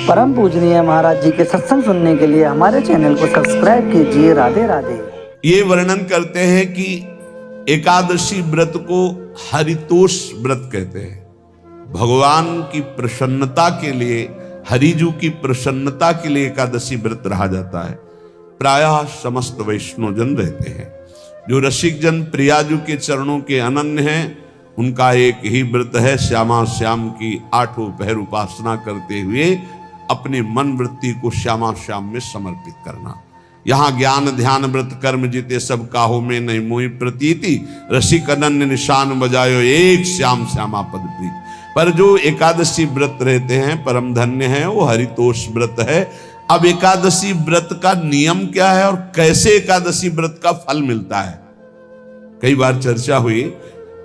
परम पूजनीय महाराज जी के सत्संग सुनने के लिए हमारे चैनल को सब्सक्राइब कीजिए। राधे राधे। ये वर्णन करते हैं कि एकादशी व्रत को हरितोष व्रत कहते हैं। भगवान की प्रसन्नता के लिए, हरिजू की प्रसन्नता के लिए एकादशी व्रत रहा जाता है। प्रायः समस्त वैष्णव जन रहते हैं। जो रसिक जन प्रियाजू के चरणों के अनन्य हैं, उनका एक ही व्रत है, श्यामा श्याम की 8 पहर उपासना करते हुए अपने मन वृत्ति को श्यामा श्याम में समर्पित करना। यहाँ ज्ञान ध्यान व्रत कर्म जीते सब काहो में नहीं मोहि प्रतीति, रसिक अनन्य निशान बजायो एक श्याम श्यामा पद प्रीत। पर जो एकादशी व्रत रहते हैं परम धन्य है, वो हरितोष व्रत है। अब एकादशी व्रत का नियम क्या है और कैसे एकादशी व्रत का फल मिलता है, कई बार चर्चा हुई।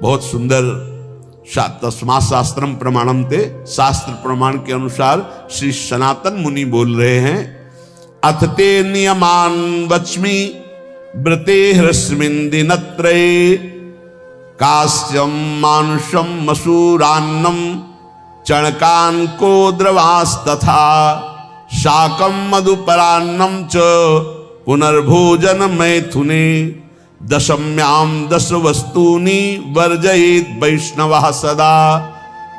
बहुत सुंदर तस्मा शास्त्रम प्रमाणम थे, शास्त्र प्रमाण के अनुसार श्री सनातन मुनि बोल रहे हैं, अथ ते नियमान वच्मि व्रते ह्रस्मिन् दिनत्रये, कास्यम मानुषम मसूरान्नम चणकान को द्रवास्तथा, शाकम मधुपरान्नम च पुनर्भोजन मैथुने, दशम्याम 10 वस्तूनि वर्जयेत वैष्णवः सदा।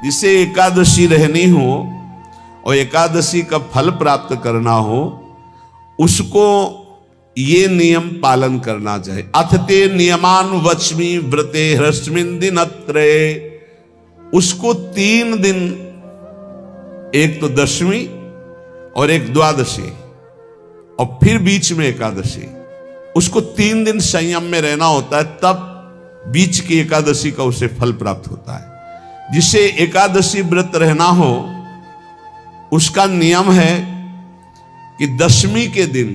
जिसे एकादशी रहनी हो और एकादशी का फल प्राप्त करना हो, उसको ये नियम पालन करना चाहिए। अथ ते नियमान वच्मि व्रते ह्रस्मिन् दिनत्रये, उसको 3 दिन, एक तो दशमी और एक द्वादशी और फिर बीच में एकादशी, उसको 3 दिन संयम में रहना होता है, तब बीच की एकादशी का उसे फल प्राप्त होता है। जिसे एकादशी व्रत रहना हो, उसका नियम है कि दशमी के दिन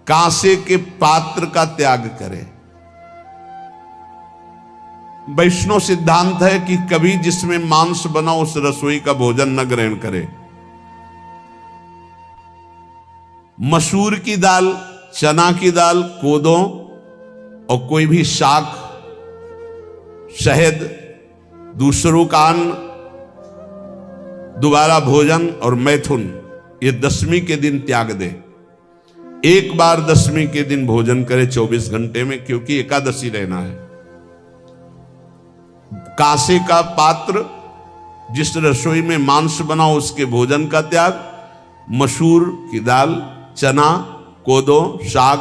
कांसे के पात्र का त्याग करे। वैष्णव सिद्धांत है कि कभी जिसमें मांस बना उस रसोई का भोजन न ग्रहण करे। मसूर की दाल, चना की दाल, कोदों और कोई भी शाक, शहद, दूसरों का अन्न, दोबारा भोजन और मैथुन, ये दशमी के दिन त्याग दे। एक बार दशमी के दिन भोजन करे 24 घंटे में, क्योंकि एकादशी रहना है। कांसे का पात्र, जिस रसोई में मांस बना उसके भोजन का त्याग, मसूर की दाल, चना, कोदो, शाक,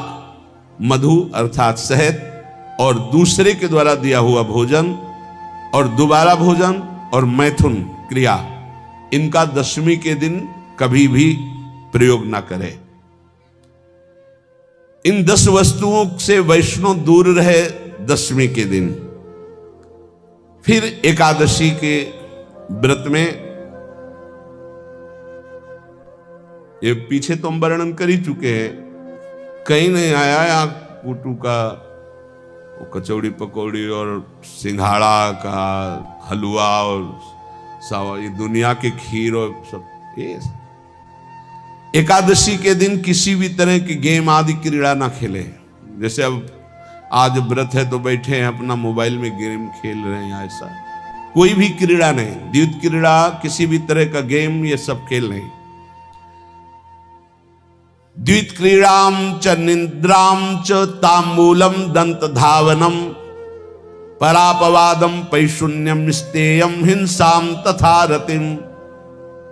मधु अर्थात शहद और दूसरे के द्वारा दिया हुआ भोजन और दोबारा भोजन और मैथुन क्रिया, इनका दशमी के दिन कभी भी प्रयोग ना करें। इन 10 वस्तुओं से वैष्णव दूर रहे दशमी के दिन। फिर एकादशी के व्रत में, ये पीछे तो हम वर्णन कर ही चुके हैं, कहीं नहीं आया या कुटू का कचौड़ी पकौड़ी और सिंघाड़ा का हलवा और ये दुनिया के खीर और सब। ये एकादशी के दिन किसी भी तरह की गेम आदि क्रीड़ा ना खेले। जैसे अब आज व्रत है तो बैठे हैं अपना मोबाइल में गेम खेल रहे हैं, ऐसा कोई भी क्रीड़ा नहीं। द्वैत क्रीड़ा, किसी भी तरह का गेम, ये सब खेल नहीं। द्वित क्रीड़ाम च निद्राम च तांबूलम दंत धावनम, परापवादम पैशून्यम स्तेयम हिंसाम तथा रतिम,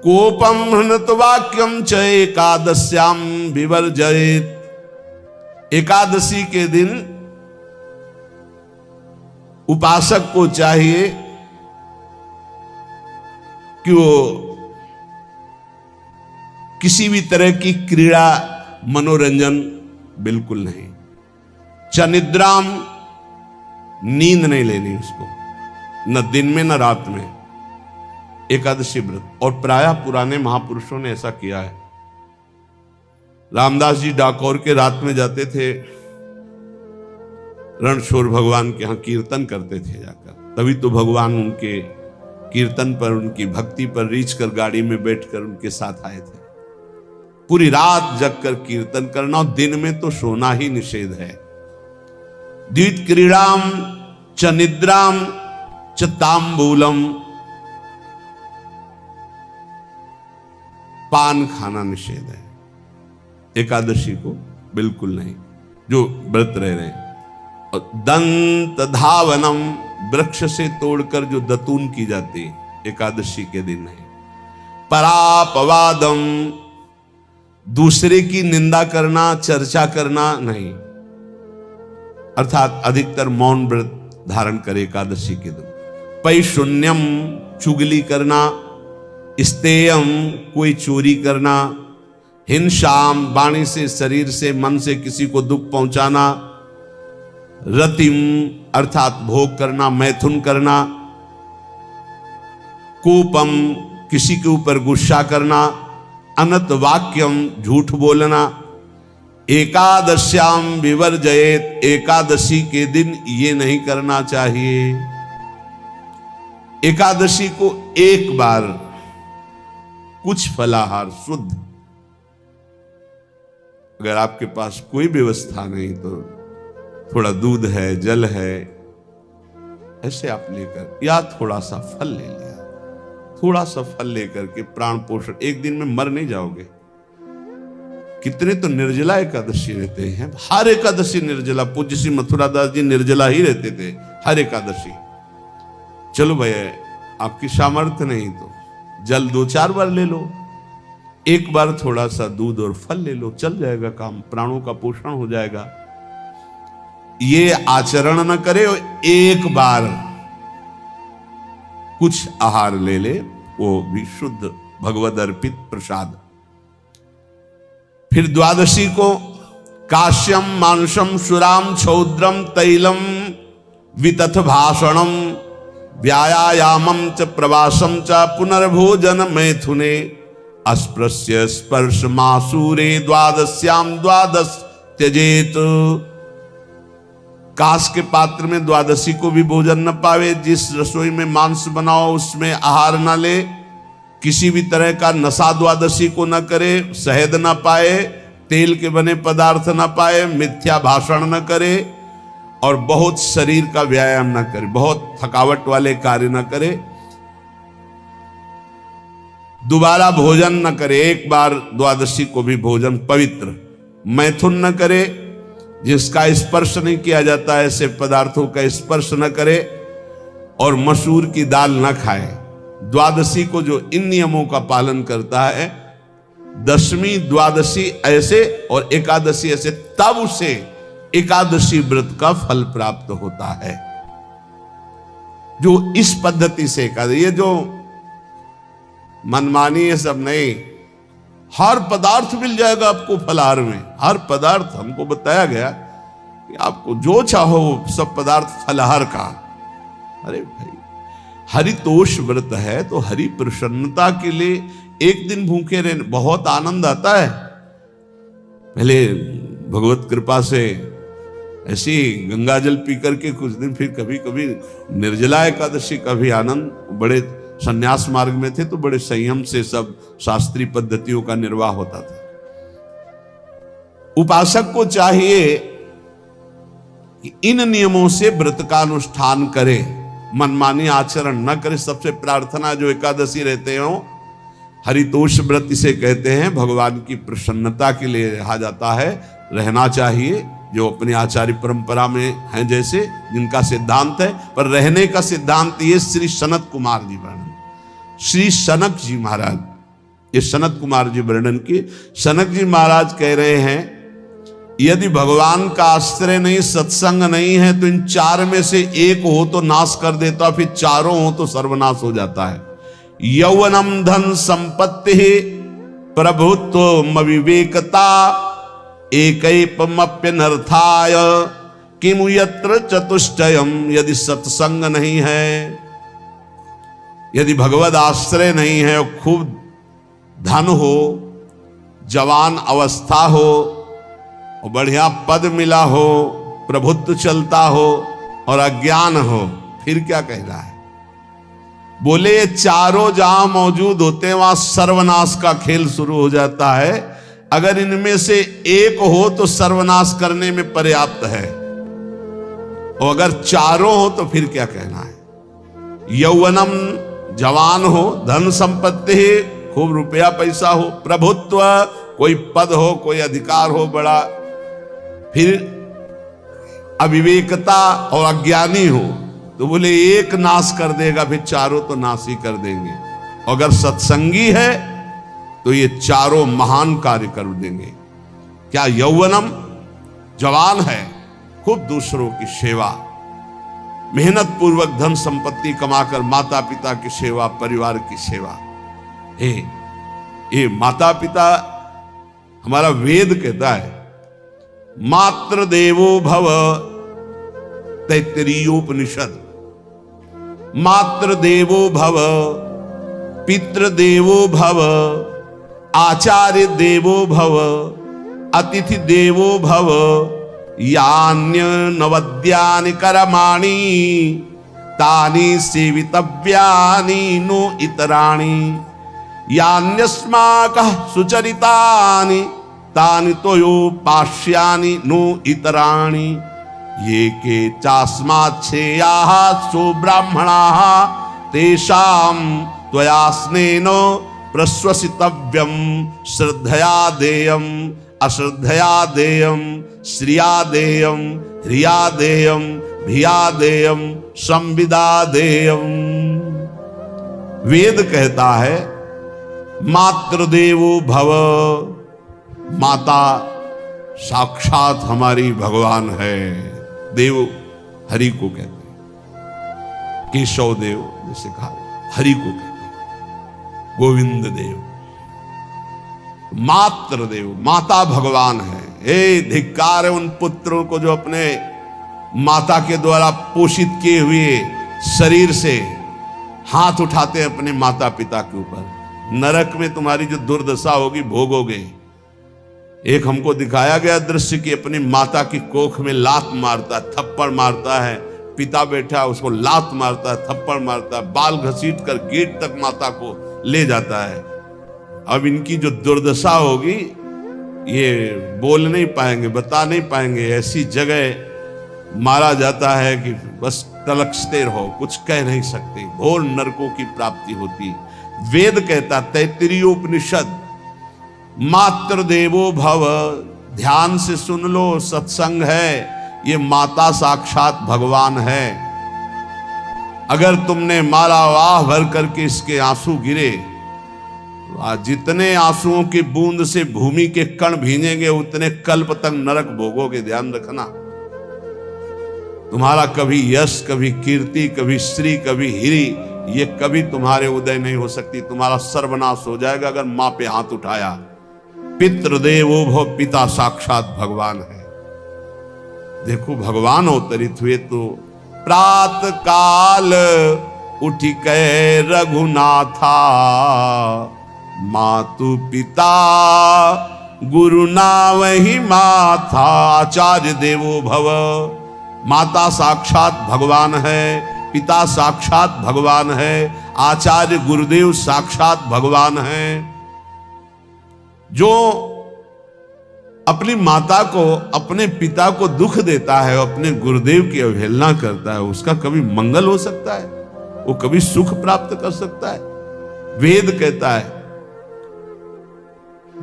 कोपम हृणत वाक्यम च एकादश्याम विवर्जयेत। एकादशी के दिन उपासक को चाहिए कि वो किसी भी तरह की क्रीड़ा, मनोरंजन बिल्कुल नहीं। चनिद्राम, नींद नहीं लेनी उसको, न दिन में न रात में। एकादशी व्रत, और प्रायः पुराने महापुरुषों ने ऐसा किया है। रामदास जी डाकोर के रात में जाते थे, रणछोड़ भगवान के यहाँ कीर्तन करते थे जाकर। तभी तो भगवान उनके कीर्तन पर, उनकी भक्ति पर रीझ कर गाड़ी में बैठकर उनके साथ आए थे। पूरी रात जगकर कीर्तन करना, और दिन में तो सोना ही निषेध है। द्वित क्रीड़ाम च निद्राम च तांबूलम, पान खाना निषेध है एकादशी को, बिल्कुल नहीं, जो व्रत रह रहे हैं। और दंत धावनम, वृक्ष से तोड़कर जो दतून की जाती है एकादशी के दिन नहीं। परापवादम, दूसरे की निंदा करना, चर्चा करना नहीं, अर्थात अधिकतर मौन व्रत धारण करे एकादशी के दिन। पैशून्यम, चुगली करना। स्तेयम, कोई चोरी करना। हिंसाम, वाणी से, शरीर से, मन से किसी को दुख पहुंचाना। रतिम, अर्थात भोग करना, मैथुन करना। कोपम, किसी के ऊपर गुस्सा करना। अनत वाक्यम, झूठ बोलना। एकादश्याम विवर्जयेत, एकादशी के दिन ये नहीं करना चाहिए। एकादशी को एक बार कुछ फलाहार शुद्ध, अगर आपके पास कोई व्यवस्था नहीं तो थोड़ा दूध है, जल है, ऐसे आप लेकर, या थोड़ा सा फल ले लिया, थोड़ा सा फल लेकर के प्राण पोषण, एक दिन में मर नहीं जाओगे। कितने तो निर्जला एकादशी रहते हैं, हर एकादशी निर्जला। पूज्य श्री मथुरा दास जी निर्जला ही रहते थे हर एकादशी। चलो भैया, आपकी सामर्थ्य नहीं तो जल 2-4 बार ले लो, एक बार थोड़ा सा दूध और फल ले लो, चल जाएगा काम, प्राणों का पोषण हो जाएगा। ये आचरण न करे और एक बार कुछ आहार ले ले, वो भी शुद्ध भगवद अर्पित प्रसाद। फिर द्वादशी को काश्यम, मांसम, सुराम, छौद्रम, तैलम, वितथ भाषणम, व्यायामम च प्रवासम च पुनर्भोजन मैथुने, अस्पृश्य स्पर्श मासूरे, द्वादश्याम द्वादश त्यजेत। कांस के पात्र में द्वादशी को भी भोजन न पावे। जिस रसोई में मांस बनाओ उसमें आहार न ले। किसी भी तरह का नशा द्वादशी को न करे। शहद न पाए, तेल के बने पदार्थ न पाए, मिथ्या भाषण न करे और बहुत शरीर का व्यायाम न करे, बहुत थकावट वाले कार्य न करे। दोबारा भोजन न करे, एक बार द्वादशी को भी भोजन पवित्र। मैथुन न करे, जिसका स्पर्श नहीं किया जाता ऐसे पदार्थों का स्पर्श न करे, और मसूर की दाल न खाए। द्वादशी को जो इन नियमों का पालन करता है, दशमी द्वादशी ऐसे और एकादशी ऐसे, तब उसे एकादशी व्रत का फल प्राप्त होता है। जो इस पद्धति से एकादशी, ये जो मनमानी है सब नहीं, हर पदार्थ मिल जाएगा आपको फलाहार में। हर पदार्थ हमको बताया गया कि आपको जो चाहो सब पदार्थ फलाहार का। अरे भाई, हरितोष व्रत है तो हरि प्रसन्नता के लिए एक दिन भूखे रहने बहुत आनंद आता है। पहले भगवत कृपा से ऐसी गंगा जल पी करके कुछ दिन, फिर कभी कभी निर्जला एकादशी का भी आनंद। बड़े संन्यास मार्ग में थे तो बड़े संयम से सब शास्त्रीय पद्धतियों का निर्वाह होता था। उपासक को चाहिए कि इन नियमों से व्रत का अनुष्ठान करे, मनमानी आचरण न करे। सबसे प्रार्थना जो एकादशी रहते हो, हरितोष व्रत इसे कहते हैं, भगवान की प्रसन्नता के लिए रहा जाता है, रहना चाहिए। जो अपनी आचार्य परंपरा में हैं, जैसे जिनका सिद्धांत है, पर रहने का सिद्धांत ये श्री सनत कुमार जी वर्णन, श्री सनक जी महाराज, ये सनत कुमार जी वर्णन की। सनक जी महाराज कह रहे हैं, यदि भगवान का आश्रय नहीं, सत्संग नहीं है, तो इन 4 में से एक हो तो नाश कर देता, फिर चारों हो तो सर्वनाश हो जाता है। यौवनम धन संपत्ति प्रभुत्व विवेकता एकैपमप्यनर्थाय किमु यत्र चतुष्टयम। यदि सत्संग नहीं है, यदि भगवद आश्रय नहीं है, और खूब धन हो, जवान अवस्था हो, और बढ़िया पद मिला हो, प्रभुत्व चलता हो, और अज्ञान हो, फिर क्या कह रहा है? बोले ये चारों जहां मौजूद होते हैं वहां सर्वनाश का खेल शुरू हो जाता है। अगर इनमें से एक हो तो सर्वनाश करने में पर्याप्त है, और अगर चारों हो तो फिर क्या कहना है? यौवनम, जवान हो, धन संपत्ति, खूब रुपया पैसा हो, प्रभुत्व, कोई पद हो, कोई अधिकार हो बड़ा, फिर अविवेकता और अज्ञानी हो, तो बोले एक नाश कर देगा, फिर चारों तो नाश ही कर देंगे। अगर सत्संगी है तो ये चारों महान कार्य कर देंगे। क्या यौवनम, जवान है, खूब दूसरों की सेवा, मेहनत पूर्वक धन संपत्ति कमाकर माता पिता की सेवा, परिवार की सेवा। ये माता पिता, हमारा वेद कहता है मातृ देवो भव, तैत्तिरीयोपनिषद, मातृ देवो भव, पितृ देवो भव, आचार्य देवो भव, अतिथि देवो भव, यान्य नवद्यानि कर्माणि तानि सेवितव्यानि नो इतराणि, यान्यस्माकः सुचरितानि तानि तोयोपास्यानि नो इतराणि, ये के चास्माच्छेयाः सो ब्राह्मणाः तेषां त्वया स्नेन प्रश्वसितव्यं, श्रद्धया देयम् अश्रद्धया देयम्, श्रिया देयम् ह्रिया देयम् भिया देयम् संविदा देयम्। वेद कहता है मातृदेवो भव, माता साक्षात हमारी भगवान है। देव हरि को कहते हैं, केशव देव जैसे कहा, हरि को कहते हैं, गोविंद देव। मातृदेव, माता भगवान है। हे धिक्कार है उन पुत्रों को जो अपने माता के द्वारा पोषित किए हुए शरीर से हाथ उठाते हैं अपने माता पिता के ऊपर। नरक में तुम्हारी जो दुर्दशा होगी भोगोगे। एक हमको दिखाया गया दृश्य कि अपनी माता की कोख में लात मारता, थप्पड़ मारता है, पिता बैठा उसको लात मारता है, थप्पड़ मारता है, बाल घसीट कर गेट तक माता को ले जाता है। अब इनकी जो दुर्दशा होगी ये बोल नहीं पाएंगे, बता नहीं पाएंगे। ऐसी जगह मारा जाता है कि बस तलकते रहो, कुछ कह नहीं सकते, घोर नरकों की प्राप्ति होती। वेद कहता, तैत्तिरीयोपनिषद, मातृ देवो भव। ध्यान से सुन लो, सत्संग है, ये माता साक्षात भगवान है। अगर तुमने मारा वाह भर करके इसके आंसू गिरे, जितने आंसुओं की बूंद से भूमि के कण भींजेंगे उतने कल्प तक नरक भोगोगे। ध्यान रखना, तुम्हारा कभी यश, कभी कीर्ति, कभी श्री, कभी हिरी, ये कभी तुम्हारे उदय नहीं हो सकती। तुम्हारा सर्वनाश हो जाएगा अगर मां पे हाथ उठाया। पितृदेवो भव, पिता साक्षात भगवान है। देखो भगवान अवतरित हुए तो प्रात काल उठी कै रघुनाथा, मातु पिता गुरु नावहि माथा। आचार्य देवो भव, माता साक्षात भगवान है, पिता साक्षात भगवान है, आचार्य गुरुदेव साक्षात भगवान है। जो अपनी माता को, अपने पिता को दुख देता है, अपने गुरुदेव की अवहेलना करता है, उसका कभी मंगल हो सकता है? वो कभी सुख प्राप्त कर सकता है? वेद कहता है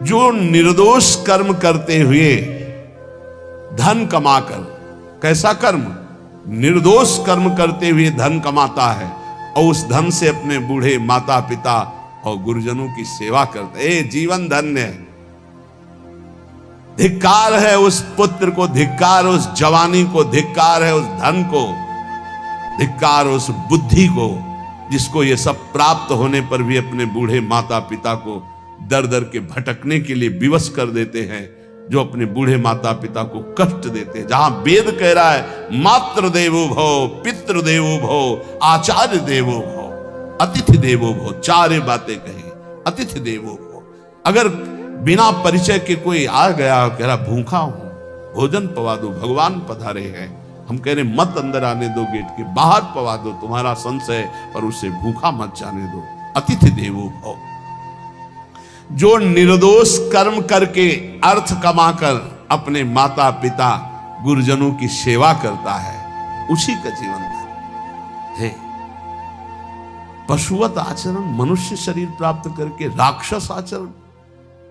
जो निर्दोष कर्म करते हुए धन कमाकर, कैसा कर्म? निर्दोष कर्म करते हुए धन कमाता है और उस धन से अपने बूढ़े माता पिता और गुरुजनों की सेवा करते हैं, जीवन धन्य है। धिक्कार है उस पुत्र को, धिक्कार उस जवानी को, धिक्कार है उस धन को, धिक्कार उस बुद्धि को जिसको ये सब प्राप्त होने पर भी अपने बूढ़े माता पिता को दर दर के भटकने के लिए विवश कर देते हैं, जो अपने बूढ़े माता पिता को कष्ट देते हैं। जहां वेद कह रहा है मातृ देवो भव, पितृ देवो भव, आचार्य देवो भव, अतिथि देवो भव, चार बातें कही। अतिथि देवो भव, अगर बिना परिचय के कोई आ गया, कह रहा भूखा हूं, भोजन पवा दो, भगवान पधारे हैं, हम कह रहे मत अंदर आने दो, गेट के बाहर पवा दो, तुम्हारा संशय, पर उसे भूखा मत जाने दो। अतिथि देवो भव, जो निर्दोष कर्म करके अर्थ कमाकर अपने माता पिता गुरुजनों की सेवा करता है, उसी का जीवन है। पशुवत आचरण, मनुष्य शरीर प्राप्त करके राक्षस आचरण,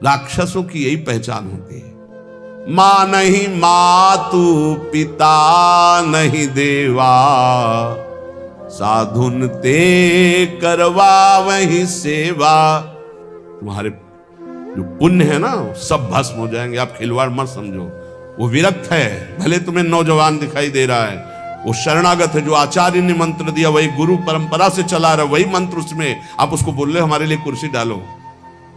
राक्षसों की यही पहचान होती है। मां नहीं मातु पिता नहीं देवा, साधुन ते करवा वही सेवा। तुम्हारे जो पुण्य है ना सब भस्म हो जाएंगे, आप खिलवाड़ मत समझो। वो विरक्त है, भले तुम्हें नौजवान दिखाई दे रहा है, वो शरणागत है। जो आचार्य ने मंत्र दिया वही गुरु परंपरा से चला रहा, वही मंत्र उसमें। आप उसको बोल रहे हमारे लिए कुर्सी डालो,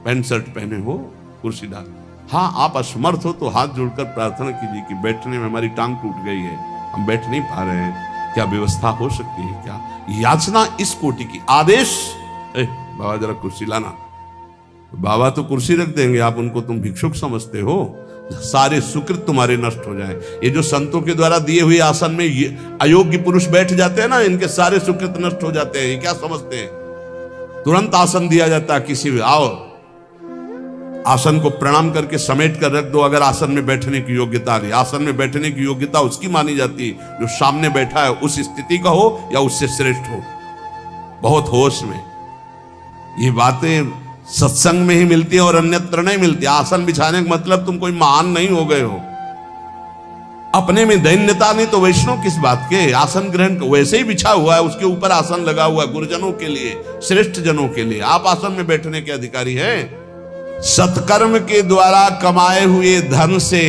पैंट शर्ट पहने हो कुर्सी डालो। हाँ, आप असमर्थ हो तो हाथ जोड़कर प्रार्थना कीजिए कि बैठने में हमारी टांग टूट गई है, हम बैठ नहीं पा रहे हैं, क्या व्यवस्था हो सकती है क्या? याचना इस कोटि की। आदेश, बाबा जरा कुर्सी लाना, बाबा तो कुर्सी रख देंगे, आप उनको तुम भिक्षुक समझते हो, सारे सुकृत तुम्हारे नष्ट हो जाए। ये जो संतों के द्वारा दिए हुए आसन में ये अयोग्य पुरुष बैठ जाते हैं ना, इनके सारे सुकृत नष्ट हो जाते हैं। ये क्या समझते हैं? तुरंत आसन दिया जाता है किसी भी, आओ आसन को प्रणाम करके समेट कर रख दो अगर आसन में बैठने की योग्यता नहीं। आसन में बैठने की योग्यता उसकी मानी जाती है जो सामने बैठा है, उस स्थिति का हो या उससे श्रेष्ठ हो। बहुत होश में ये बातें सत्संग में ही मिलती है और अन्यत्र नहीं मिलती। आसन बिछाने का मतलब तुम कोई महान नहीं हो गए हो, अपने में दैन्यता नहीं तो वैष्णव किस बात के? आसन ग्रहण वैसे ही बिछा हुआ है, उसके ऊपर आसन लगा हुआ है गुरुजनों के लिए, श्रेष्ठ जनों के लिए। आप आसन में बैठने के अधिकारी हैं। सत्कर्म के द्वारा कमाए हुए धन से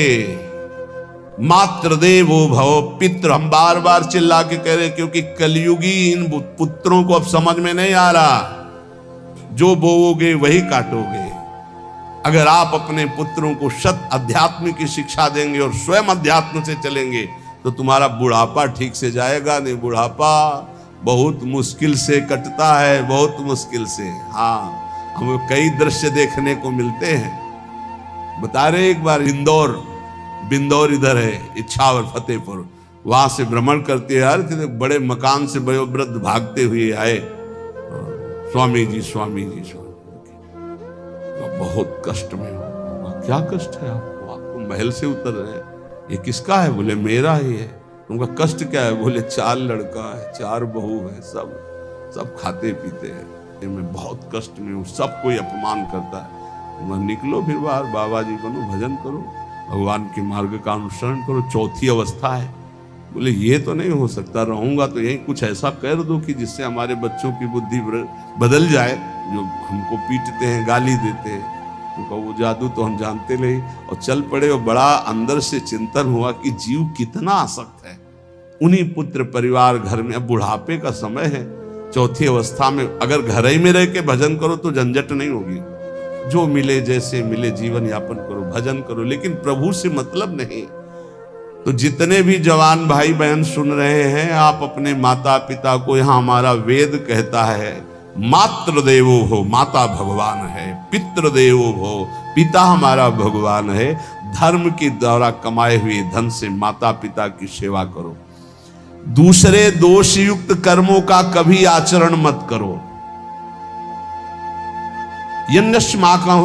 मात्र देवो भव पितृ, हम बार बार चिल्ला के कह रहे, क्योंकि कलयुगी इन पुत्रों को अब समझ में नहीं आ रहा। जो बोओगे वही काटोगे। अगर आप अपने पुत्रों को सत अध्यात्म की शिक्षा देंगे और स्वयं अध्यात्म से चलेंगे तो तुम्हारा बुढ़ापा ठीक से जाएगा नहीं। बुढ़ापा बहुत मुश्किल से कटता है, बहुत मुश्किल से। हाँ, हमें कई दृश्य देखने को मिलते हैं। बता रहे एक बार बिंदौर इधर है, इच्छावर फतेहपुर, वहां से भ्रमण करते यार, बड़े मकान से वयोवृद्ध भागते हुए आए, स्वामी जी स्वामी जी स्वामी। बहुत कष्ट में हो। क्या कष्ट है आपको? आप तो महल से उतर रहे हैं। ये किसका है? बोले मेरा ही है। तुमका कष्ट क्या है? बोले 4 लड़का है, 4 बहू है, सब खाते पीते हैं, मैं बहुत कष्ट में हूँ, सब कोई अपमान करता है। मैं निकलो फिर बाहर, बाबा जी बनो, भजन करो, भगवान के मार्ग का अनुसरण करो। चौथी अवस्था है। बोले ये तो नहीं हो सकता, रहूंगा तो यही कुछ ऐसा कर दो कि जिससे हमारे बच्चों की बुद्धि बदल जाए, जो हमको पीटते हैं, गाली देते हैं, उनका वो जादू तो हम जानते नहीं। और चल पड़े। और बड़ा अंदर से चिंतन हुआ कि जीव कितना आसक्त है उन्हीं पुत्र परिवार घर में। अब बुढ़ापे का समय है, चौथी अवस्था में, अगर घर ही में रह के भजन करो तो झंझट नहीं होगी। जो मिले जैसे मिले जीवन यापन करो, भजन करो, लेकिन प्रभु से मतलब नहीं। तो जितने भी जवान भाई बहन सुन रहे हैं, आप अपने माता पिता को, यहां हमारा वेद कहता है मातृ देवो हो, माता भगवान है, पितृ देवो हो, पिता हमारा भगवान है। धर्म के द्वारा कमाए हुए धन से माता पिता की सेवा करो। दूसरे दोष युक्त कर्मों का कभी आचरण मत करो। यन्नस्माकं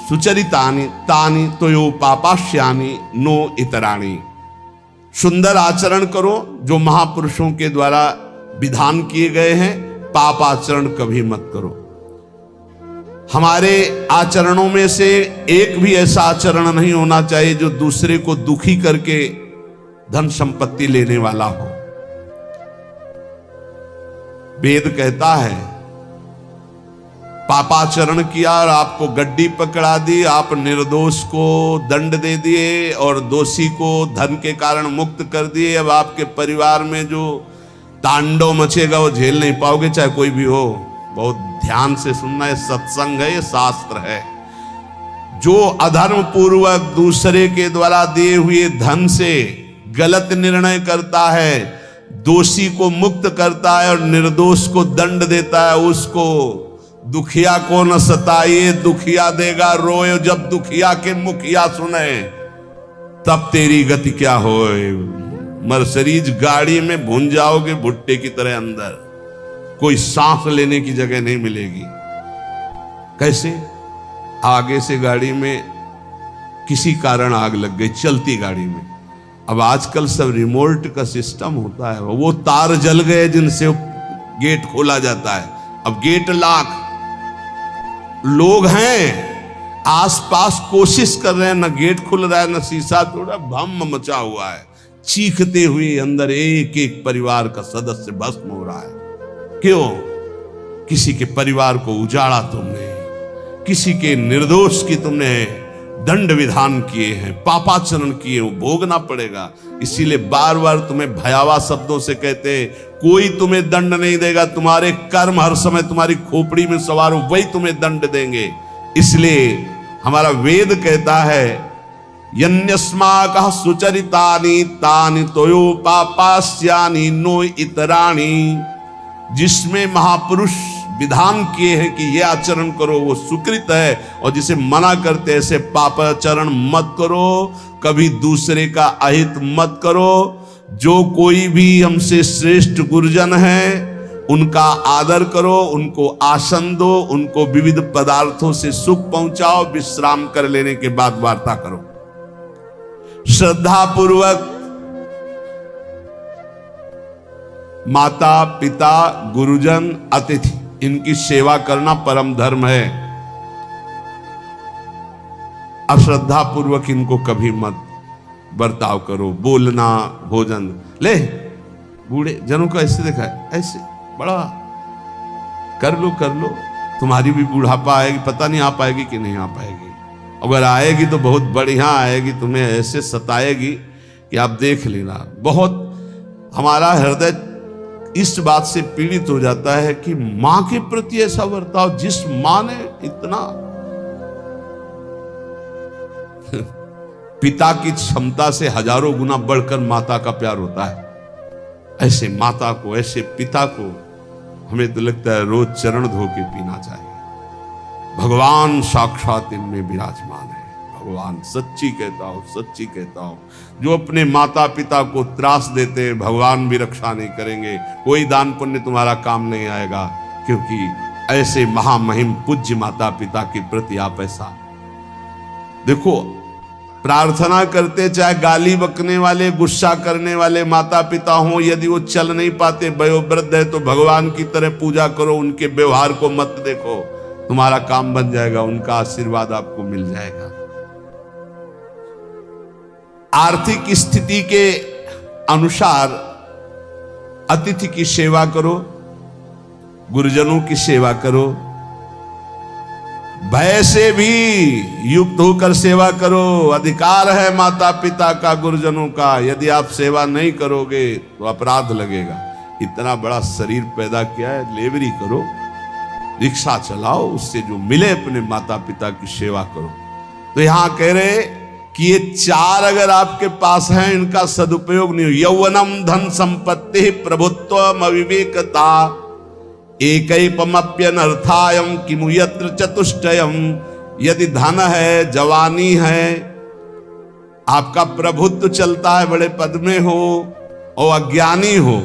सुचरितानि तानि तोयो पापाश्यानि नो इतराणि। सुंदर आचरण करो जो महापुरुषों के द्वारा विधान किए गए हैं, पाप आचरण कभी मत करो। हमारे आचरणों में से एक भी ऐसा आचरण नहीं होना चाहिए जो दूसरे को दुखी करके धन संपत्ति लेने वाला हो। वेद कहता है पापाचरण किया और आपको गड्डी पकड़ा दी, आप निर्दोष को दंड दे दिए और दोषी को धन के कारण मुक्त कर दिए। अब आपके परिवार में जो तांडव मचेगा वो झेल नहीं पाओगे, चाहे कोई भी हो। बहुत ध्यान से सुनना है, सत्संग है, ये शास्त्र है। जो अधर्म पूर्वक दूसरे के द्वारा दिए हुए धन से गलत निर्णय करता है, दोषी को मुक्त करता है और निर्दोष को दंड देता है, उसको दुखिया को न सताइए, दुखिया देगा रोए। जब दुखिया के मुखिया सुने तब तेरी गति क्या होए। मर्सिडीज गाड़ी में भुन जाओगे भुट्टे की तरह अंदर, कोई सांस लेने की जगह नहीं मिलेगी। कैसे? आगे से गाड़ी में किसी कारण आग लग गई, चलती गाड़ी में। अब आजकल सब रिमोट का सिस्टम होता है, वो तार जल गए जिनसे गेट खोला जाता है। अब गेट लाख लोग हैं आसपास, कोशिश कर रहे हैं, न गेट खुल रहा है न शीशा तोड़ा, भम मचा हुआ है, चीखते हुए अंदर एक एक परिवार का सदस्य भस्म हो रहा है। क्यों? किसी के परिवार को उजाड़ा तुमने, किसी के निर्दोष की तुमने दंड विधान किए हैं, पापाचरण किए, वो भोगना पड़ेगा। इसीलिए बार बार तुम्हें भयावह शब्दों से कहते हैं, कोई तुम्हें दंड नहीं देगा, तुम्हारे कर्म हर समय तुम्हारी खोपड़ी में सवार हो, वही तुम्हें दंड देंगे। इसलिए हमारा वेद कहता है, यन्यस्माकः सुचरितानि तानि तोयो पापास्यानि नो इतराणि, जिसमें महापुरुष विधान किए हैं कि ये आचरण करो वो सुकृत है, और जिसे मना करते हैं ऐसे पापाचरण मत करो, कभी दूसरे का अहित मत करो। जो कोई भी हमसे श्रेष्ठ गुरुजन है उनका आदर करो, उनको आसन दो, उनको विविध पदार्थों से सुख पहुंचाओ, विश्राम कर लेने के बाद वार्ता करो। श्रद्धा पूर्वक माता पिता गुरुजन अतिथि इनकी सेवा करना परम धर्म है। अश्रद्धा पूर्वक इनको कभी मत बर्ताव करो। बोलना, भोजन ले, बूढ़े जनों को ऐसे देखा है, ऐसे बड़ा कर लो, तुम्हारी भी बुढ़ापा आएगी, पता नहीं आ पाएगी कि नहीं आ पाएगी। अगर आएगी तो बहुत बढ़िया आएगी, तुम्हें ऐसे सताएगी कि आप देख लेना। बहुत हमारा हृदय इस बात से पीड़ित हो जाता है कि मां के प्रति ऐसा बर्ताव, जिस मां ने इतना पिता की क्षमता से हजारों गुना बढ़कर माता का प्यार होता है। ऐसे माता को, ऐसे पिता को हमें तो लगता है रोज चरण धो के पीना चाहिए। भगवान साक्षात इनमें विराजमान है। भगवान सच्ची कहता हूं, जो अपने माता पिता को त्रास देते हैं भगवान भी रक्षा नहीं करेंगे, कोई दान पुण्य तुम्हारा काम नहीं आएगा, क्योंकि ऐसे महामहिम पूज्य माता पिता के प्रति आप ऐसा देखो। प्रार्थना करते, चाहे गाली बकने वाले, गुस्सा करने वाले माता पिता हों, यदि वो चल नहीं पाते, वयोवृद्ध है, तो भगवान की तरह पूजा करो, उनके व्यवहार को मत देखो, तुम्हारा काम बन जाएगा, उनका आशीर्वाद आपको मिल जाएगा। आर्थिक स्थिति के अनुसार अतिथि की सेवा करो, गुरुजनों की सेवा करो, भय से भी युक्त होकर सेवा करो। अधिकार है माता पिता का, गुरुजनों का, यदि आप सेवा नहीं करोगे तो अपराध लगेगा। इतना बड़ा शरीर पैदा किया है, लेवरी करो, रिक्शा चलाओ, उससे जो मिले अपने माता पिता की सेवा करो। तो यहां कह रहे कि ये चार अगर आपके पास हैं, इनका सदुपयोग नहीं हो। यौवनम धन संपत्ति प्रभुत्व अविवेकता एकैपमप्यनर्थायं किमु यत्र चतुष्टयम्। यदि धन है, जवानी है, आपका प्रभुत्व चलता है, बड़े पद में हो और अज्ञानी हो,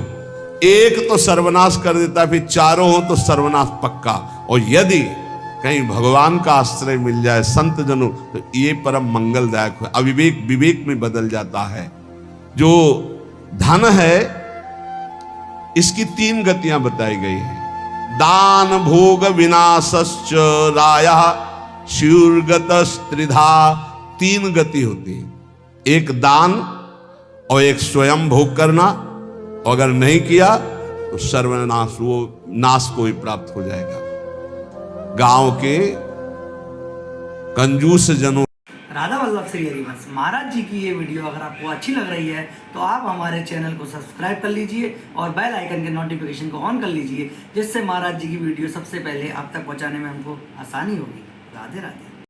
एक तो सर्वनाश कर देता है, फिर चारों हो तो सर्वनाश पक्का। और यदि कहीं भगवान का आश्रय मिल जाए, संत जनों, तो ये परम मंगलदायक है। अविवेक विवेक में बदल जाता है। जो धन है, इसकी तीन गतियां बताई गई हैं। दान भोग विनाशश्च रायः शूर्गतस्त्रिधा। तीन गति होती है, एक दान और एक स्वयं भोग करना, और अगर नहीं किया तो सर्वनाश, वो नाश को ही प्राप्त हो जाएगा। गांव के कंजूस जनों। राधा वल्लभ श्री हरिवंश महाराज जी की ये वीडियो अगर आपको अच्छी लग रही है तो आप हमारे चैनल को सब्सक्राइब कर लीजिए और बेल आइकन के नोटिफिकेशन को ऑन कर लीजिए, जिससे महाराज जी की वीडियो सबसे पहले आप तक पहुंचाने में हमको आसानी होगी। राधे राधे।